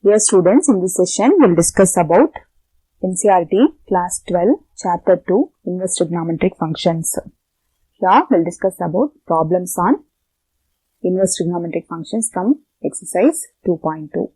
Dear students, in this session we will discuss about NCERT class 12 chapter 2 inverse trigonometric functions. Here we will discuss about problems on inverse trigonometric functions from exercise 2.2.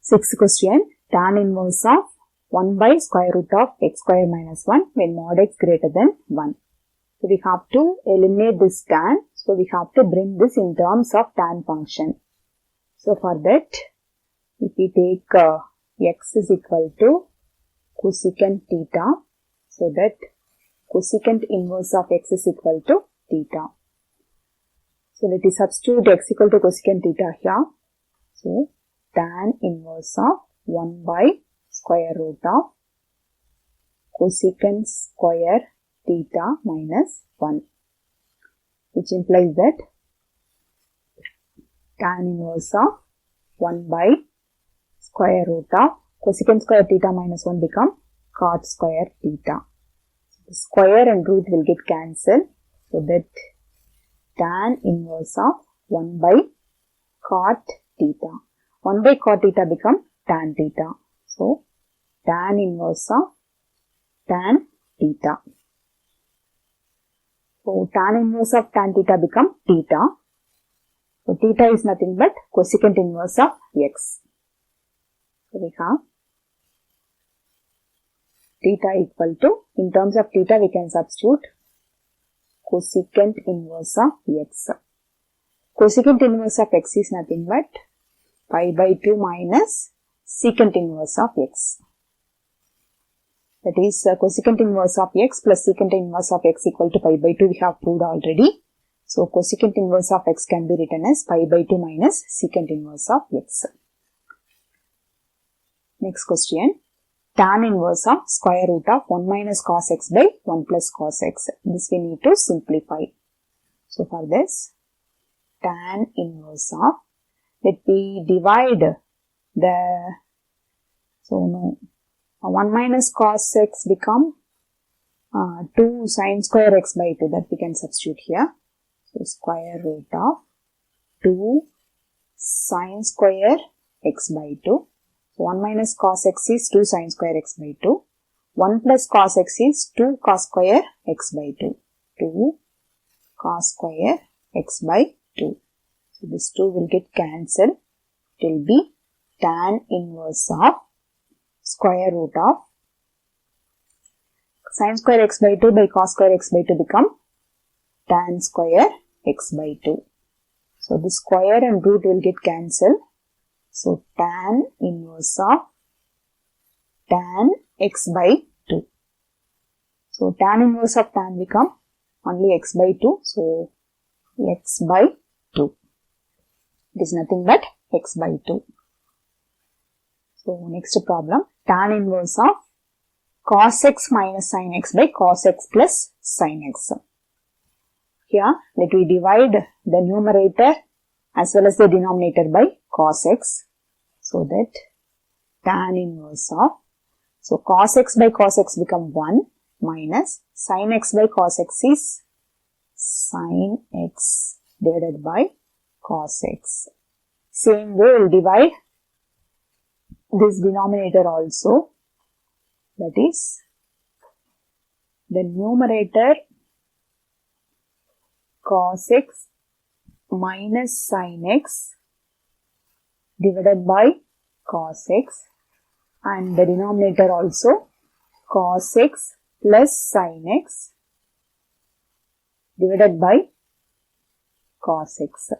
Sixth question, tan inverse of 1 by square root of x square minus 1 when mod x greater than 1. So we have to eliminate this tan. So we have to bring this in terms of tan function. So for that, if we take x is equal to cosecant theta, so that cosecant inverse of x is equal to theta. So let us substitute x equal to cosecant theta here. So tan inverse of 1 by square root of cosecant square theta minus 1, which implies that tan inverse of 1 by square root of cosecant square theta minus 1 become cot square theta. So the square and root will get cancelled, so that tan inverse of 1 by cot theta. 1 by cot theta become tan theta. So tan inverse of tan theta. So tan inverse of tan theta become theta. So theta is nothing but cosecant inverse of x. So we have theta equal to, in terms of theta we can substitute cosecant inverse of x. Cosecant inverse of x is nothing but pi by 2 minus secant inverse of x. That is cosecant inverse of x plus secant inverse of x equal to pi by 2 we have proved already. So cosecant inverse of x can be written as pi by 2 minus secant inverse of x. Next question. Tan inverse of square root of 1 minus cos x by 1 plus cos x. This we need to simplify. So for this, tan inverse of, let me divide the, 1 minus cos x become 2 sin square x by 2, that we can substitute here. So square root of 2 sin square x by 2. So 1 minus cos x is 2 sin square x by 2. 1 plus cos x is 2 cos square x by 2. 2 cos square x by 2. So this 2 will get cancelled. It will be tan inverse of square root of sin square x by 2 by cos square x by 2 become tan square x by 2. So the square and root will get cancelled. So tan inverse of tan x by 2. So tan inverse of tan become only x by 2. So x by 2. It is nothing but x by 2. So next problem, tan inverse of cos x minus sin x by cos x plus sin x. Here, let me divide the numerator as well as the denominator by cos x. So that tan inverse of, so cos x by cos x become 1 minus sin x by cos x is sin x divided by cos x. Same way we will divide this denominator also, that is the numerator cos x minus sin x divided by cos x, and the denominator also cos x plus sin x divided by cos x.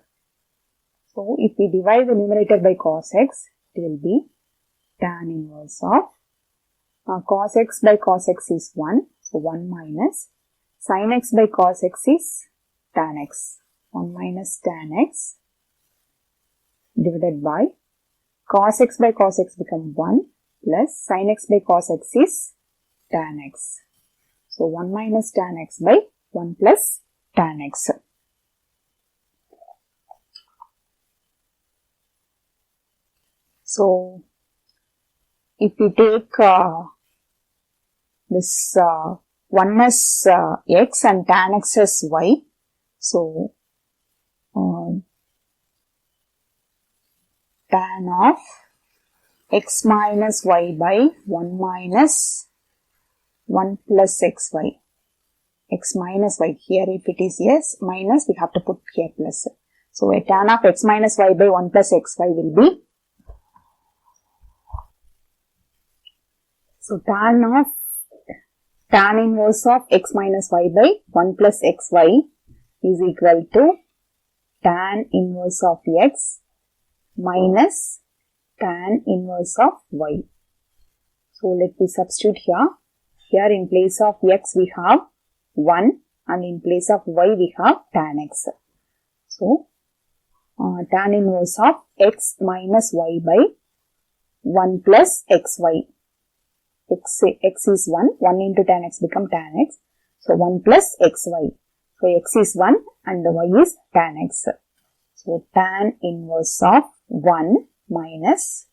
So if we divide the numerator by cos x, it will be tan inverse of cos x by cos x is 1, so 1 minus sin x by cos x is tan x, 1 minus tan x divided by cos x by cos x become 1 plus sin x by cos x is tan x. So 1 minus tan x by 1 plus tan x. So if we take this 1 as x and tan x as y, so tan of x minus y by 1 minus 1 plus xy. X minus y. Here if it is yes, minus, we have to put here plus. So a tan of x minus y by 1 plus xy will be, so tan inverse of x minus y by 1 plus xy is equal to tan inverse of x minus tan inverse of y. So let me substitute here. Here in place of x we have 1 and in place of y we have tan x. So tan inverse of x minus y by 1 plus xy. X is 1 into tan x become tan x. So 1 plus xy. So x is 1 and the y is tan x. So tan inverse of 1 minus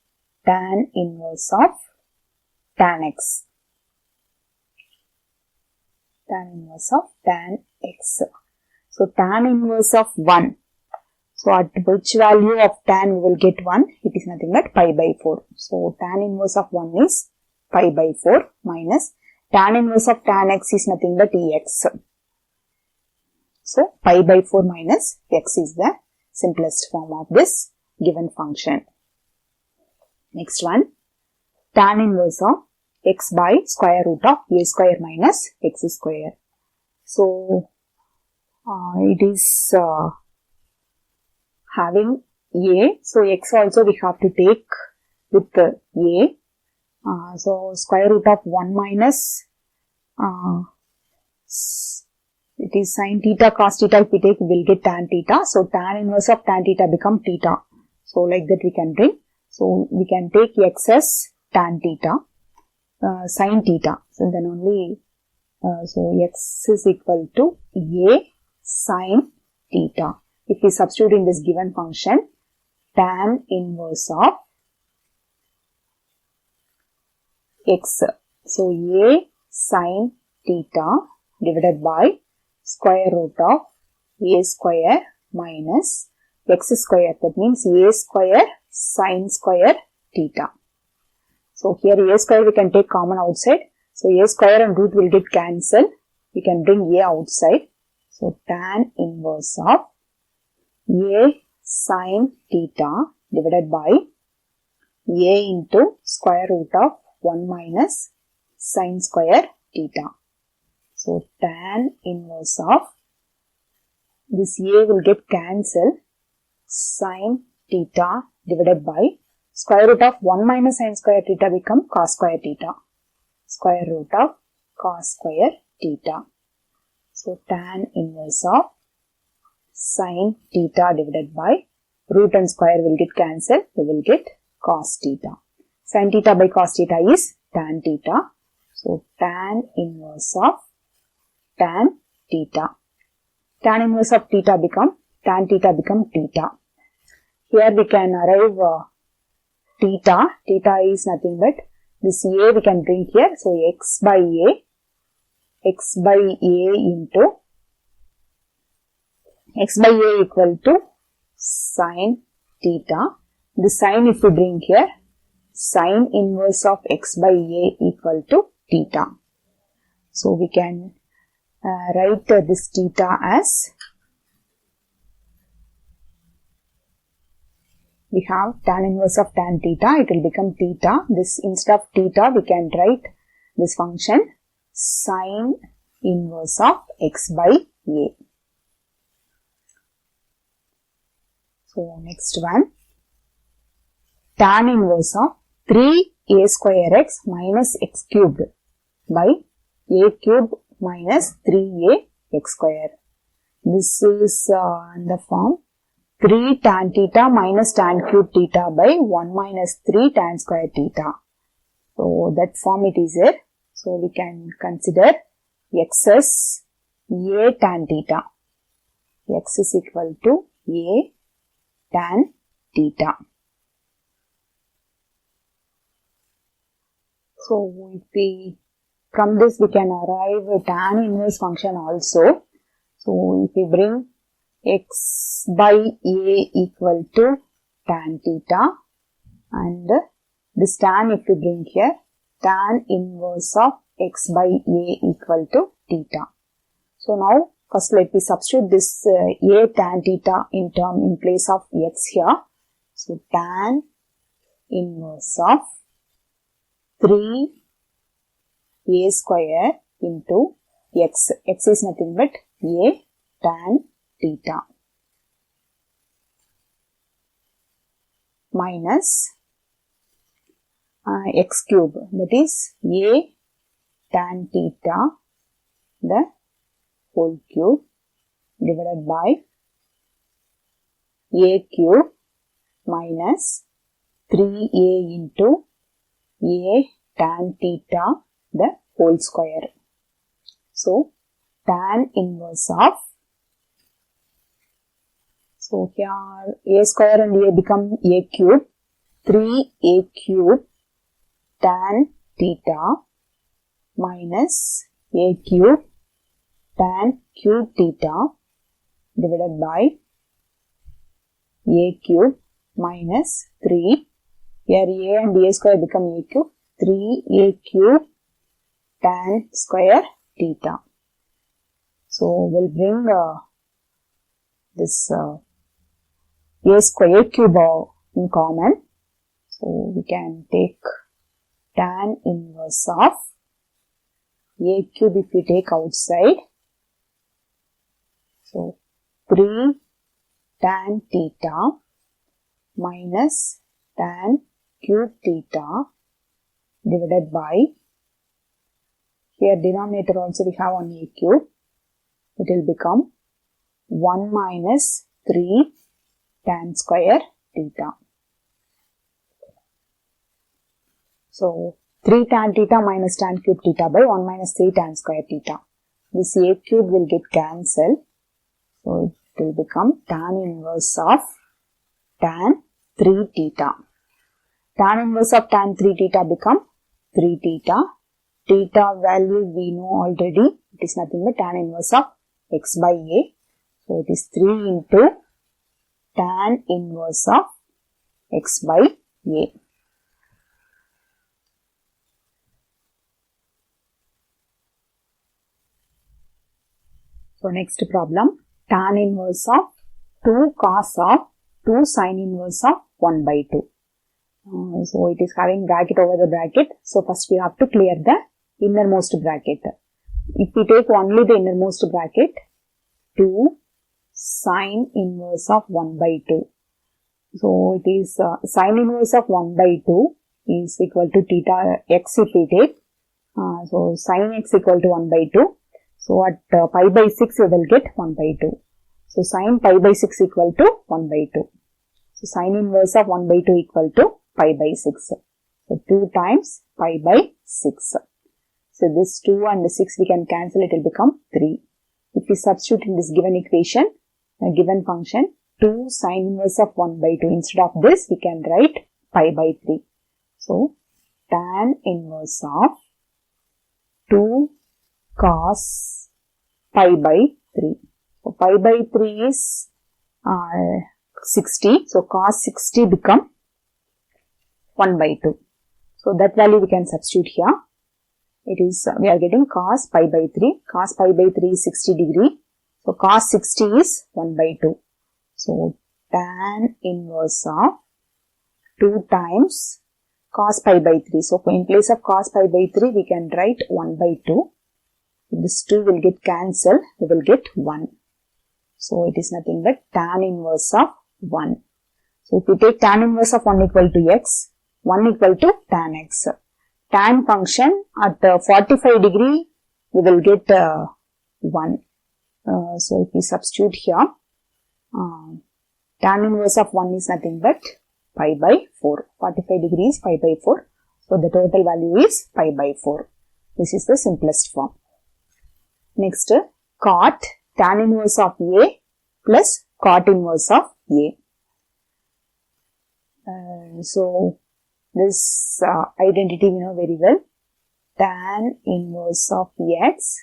tan inverse of tan x. Tan inverse of tan x. So tan inverse of 1. So at which value of tan we will get 1? It is nothing but pi by 4. So tan inverse of 1 is pi by 4 minus tan inverse of tan x is nothing but ex. So pi by 4 minus x is the simplest form of this given function. Next one, tan inverse of x by square root of a square minus x square. So it is having a, so x also we have to take with a. So square root of 1 minus it is sin theta cos theta. If we take, we will get tan theta. So tan inverse of tan theta become theta. So like that we can bring. So we can take x as tan theta, sin theta. So then only, so x is equal to a sin theta. If we substitute in this given function, tan inverse of x. So a sin theta divided by square root of a square minus x square. That means a square sin square theta. So here a square we can take common outside. So a square and root will get cancelled. We can bring a outside. So tan inverse of a sin theta divided by a into square root of 1 minus sin square theta. So tan inverse of this a will get cancelled, sin theta divided by square root of 1 minus sin square theta become cos square theta. Square root of cos square theta. So tan inverse of sin theta divided by root and square will get cancelled. We will get cos theta. Sin theta by cos theta is tan theta. So tan inverse of tan theta. Tan inverse of theta become tan theta become theta. Here we can arrive theta. Theta is nothing but this a we can bring here. So x by a into x by a equal to sin theta. The sin if we bring here, sin inverse of x by a equal to theta. So we can write this theta as, we have tan inverse of tan theta, it will become theta. This instead of theta we can write this function sin inverse of x by a. So next one, tan inverse of 3a square x minus x cubed by a cubed minus 3a x square. This is in the form 3 tan theta minus tan cube theta by 1 minus 3 tan square theta. So that form it is there. So we can consider x as a tan theta. X is equal to a tan theta. So if we, from this we can arrive a tan inverse function also. So if we bring x by a equal to tan theta, and this tan if we bring here, tan inverse of x by a equal to theta. So now first let me substitute this a tan theta in place of x here. So tan inverse of 3a square into x. X is nothing but a tan theta minus x cube, that is a tan theta the whole cube divided by a cube minus 3a into a tan theta the whole square. So tan inverse of, so here a square and a become a cube, 3a cube tan theta minus a cube tan cube theta divided by a cube minus 3, here a and a square become a cube, 3a cube tan square theta. So we'll bring this a square cube in common. So we can take tan inverse of a cube if we take outside. So 3 tan theta minus tan cube theta divided by, here denominator also we have on a cube, it will become 1 minus 3 tan square theta. So 3 tan theta minus tan cube theta by 1 minus 3 tan square theta. This a cube will get cancelled. So it will become tan inverse of tan 3 theta. Tan inverse of tan 3 theta become 3 theta. Theta value we know already. It is nothing but tan inverse of x by a. So it is 3 into tan inverse of x by a. So next problem, tan inverse of 2 cos of 2 sin inverse of 1 by 2. So it is having bracket over the bracket. So first we have to clear the innermost bracket. If we take only the innermost bracket, 2 sin inverse of 1 by 2. So it is sin inverse of 1 by 2 is equal to theta x if we take. So sin x equal to 1 by 2. So at pi by 6 we will get 1 by 2. So sin pi by 6 equal to 1 by 2. So sin inverse of 1 by 2 equal to pi by 6. So 2 times pi by 6. So this 2 and 6 we can cancel, it will become 3. If we substitute in this given equation, a given function, 2 sin inverse of 1 by 2, instead of this we can write pi by 3. So tan inverse of 2 cos pi by 3. So pi by 3 is 60. So cos 60 become 1 by 2. So that value we can substitute here. It is, we are getting cos pi by 3. Cos pi by 3 is 60 degree. So cos 60 is 1 by 2. So tan inverse of 2 times cos pi by 3. So in place of cos pi by 3 we can write 1 by 2. This 2 will get cancelled. We will get 1. So it is nothing but tan inverse of 1. So if we take tan inverse of 1 equal to x, 1 equal to tan x. Tan function at 45 degree we will get 1. So if we substitute here, tan inverse of 1 is nothing but pi by 4. 45 degrees pi by 4. So the total value is pi by 4. This is the simplest form. Next, cot tan inverse of A plus cot inverse of A. So this identity we know very well. Tan inverse of x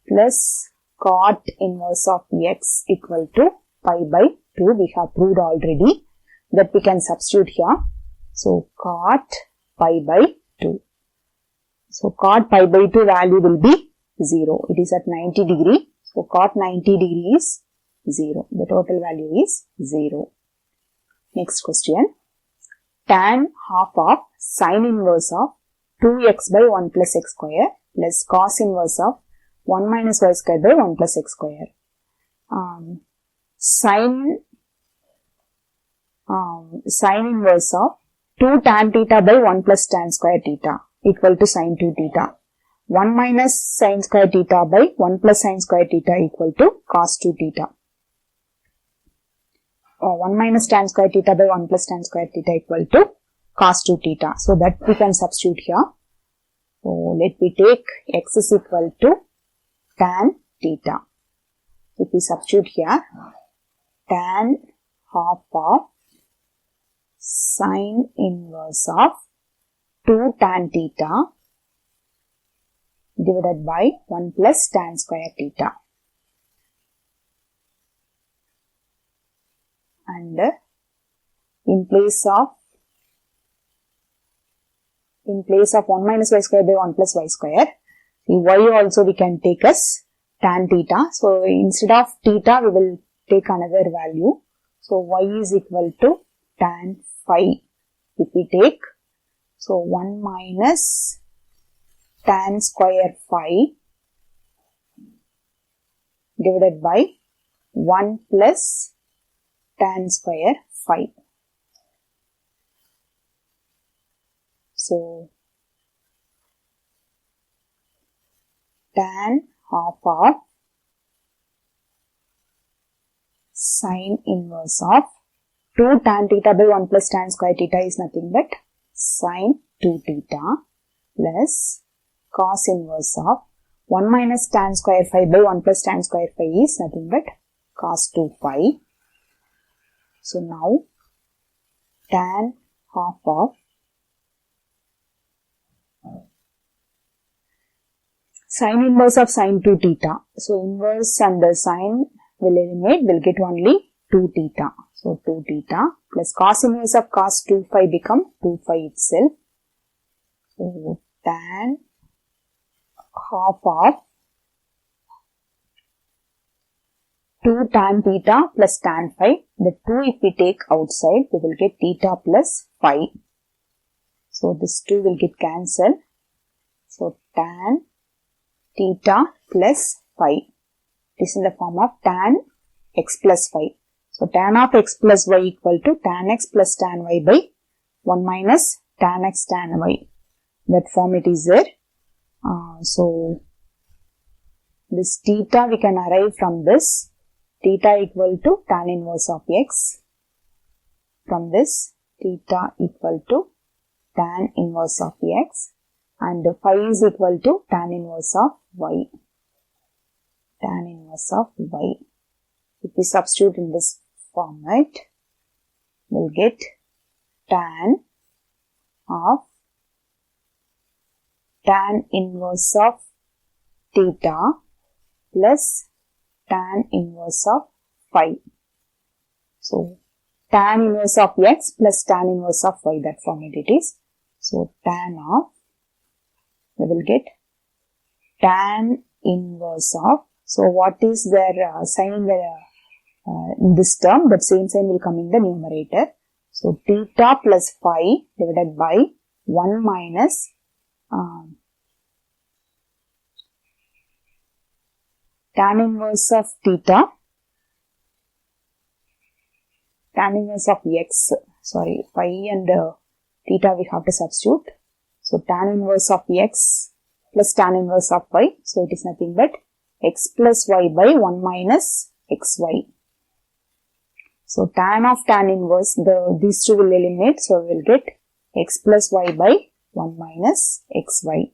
plus cot inverse of x equal to pi by 2. We have proved already that we can substitute here. So cot pi by 2. So cot pi by 2 value will be 0. It is at 90 degree. So cot 90 degree is 0. The total value is 0. Next question. Tan half of sine inverse of 2x by 1 plus x square plus cos inverse of 1 minus y square by 1 plus x square. Sine inverse of 2 tan theta by 1 plus tan square theta equal to sine 2 theta. 1 minus sine square theta by 1 plus sine square theta equal to cos 2 theta. 1 minus tan square theta by 1 plus tan square theta equal to cos 2 theta. So that we can substitute here. So let me take x is equal to tan theta. If we substitute here, tan half of sine inverse of 2 tan theta divided by 1 plus tan square theta. And in place of 1 minus y square by 1 plus y square, y also we can take as tan theta. So instead of theta, we will take another value. So y is equal to tan phi. If we take, so 1 minus tan square phi divided by 1 plus tan square phi. So tan half of sine inverse of 2 tan theta by 1 plus tan square theta is nothing but sine 2 theta plus cos inverse of 1 minus tan square phi by 1 plus tan square phi is nothing but cos 2 phi. So now tan half of sine inverse of sine 2 theta. So inverse and the sine will eliminate, will get only 2 theta. So 2 theta plus cos inverse of cos 2 phi become 2 phi itself. So tan half of 2 tan theta plus tan phi. The 2 if we take outside, we will get theta plus phi. So this 2 will get cancelled. So tan theta plus phi. It is in the form of tan x plus phi. So tan of x plus y equal to tan x plus tan y by 1 minus tan x tan y. That form it is there. So this theta we can arrive from this. Theta equal to tan inverse of x. From this, theta equal to tan inverse of x. And phi is equal to tan inverse of y. Tan inverse of y. If we substitute in this format, we'll get tan of tan inverse of theta plus tan inverse of phi. So tan inverse of x plus tan inverse of y, that format it is. So tan of, we will get tan inverse of, so what is their sign in this term, that same sign will come in the numerator. So theta plus phi divided by 1 minus tan inverse of theta, tan inverse of x, sorry, phi and theta we have to substitute. So tan inverse of x plus tan inverse of y, so it is nothing but x plus y by 1 minus xy. So tan of tan inverse, these two will eliminate, so we will get x plus y by 1 minus xy.